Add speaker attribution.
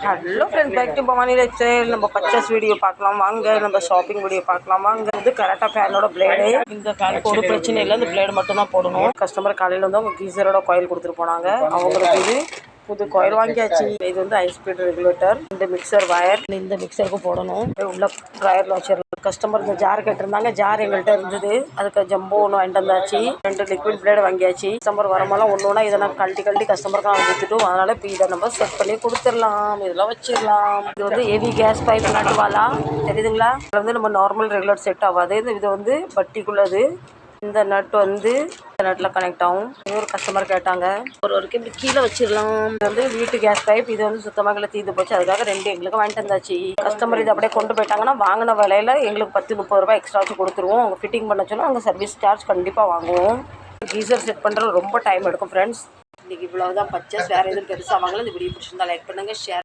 Speaker 1: Hello friends, back to Bhavani lifestyle. நம்ம purchase video பார்க்கலாம் வாங்க. நம்ம ஷாப்பிங் வீடியோ பார்க்கலாம் வாங்க. இது கரெக்டாக ஃபேனோட பிளேடு. இந்த ஃபேனுக்கு ஒரு பிரச்சனை இல்லை, இந்த பிளேடு மட்டும் தான் போடணும். கஸ்டமர் காலையில் வந்து அவங்க கீசரோட காயில் கொடுத்துட்டு போனாங்க. அவங்களுக்கு இது புது காயில் வாங்கியாச்சு. இது வந்து ஹை ஸ்பீட் ரெகுலேட்டர். இந்த மிக்சர் வயர் இந்த மிக்சருக்கு போடணும். உள்ள ட்ரையரில் வச்சிடலாம். கஸ்டமர் இந்த ஜார் கேட்டிருந்தாங்க. ஜார் எங்கள்கிட்ட இருந்தது. அதுக்கு ஜம்போ ஒன்று வாங்கிட்டு வந்தாச்சு. 2 லிக்விட் பிளேடு வாங்கியாச்சு. கஸ்டமர் வரமெல்லாம் ஒன்று இதை நான் கழட்டி கஸ்டமருக்கு நான் கொடுத்துட்டோம். அதனால இப்போ இதை நம்ம செட் பண்ணி கொடுத்துடலாம். இதெல்லாம் வச்சிடலாம். இது வந்து ஹெவி கேஸ் பைப் நட்டுவாலா தெரியுதுங்களா? இது வந்து நம்ம நார்மல் ரெகுலர் செட் ஆகாது. இது வந்து பட்டிக்குள்ளது. இந்த நட் வந்து இந்த நட்டில் கனெக்ட் ஆகும். ஒரு கஸ்டமர் கேட்டாங்க. ஒருவருக்கு இப்படி கீழே வச்சிடலாம். இது வந்து வீட்டு கேஸ் பைப். இது வந்து சுத்தமாக தீர்ந்து போச்சு. அதுக்காக 2 எங்களுக்கு வாங்கிட்டு வந்தாச்சு. கஸ்டமர் இதை அப்படியே கொண்டு போயிட்டாங்கன்னா வாங்கின விலையில எங்களுக்கு 10-30 ரூபாய் எக்ஸ்ட்ரா வச்சு கொடுத்துருவோம். அவங்க ஃபிட்டிங் பண்ண சொன்னால் அவங்க சர்வீஸ் சார்ஜ் கண்டிப்பாக வாங்குவோம். கீசர் செட் பண்ணுறது ரொம்ப டைம் எடுக்கும் ஃப்ரெண்ட்ஸ். இன்றைக்கி இவ்வளோ தான் பர்ச்சேஸ். வேறு எதுவும் பெருசாக வாங்கல. இந்த வீடியோ பிடிச்சிருந்தா லைக் பண்ணுங்கள், ஷேர்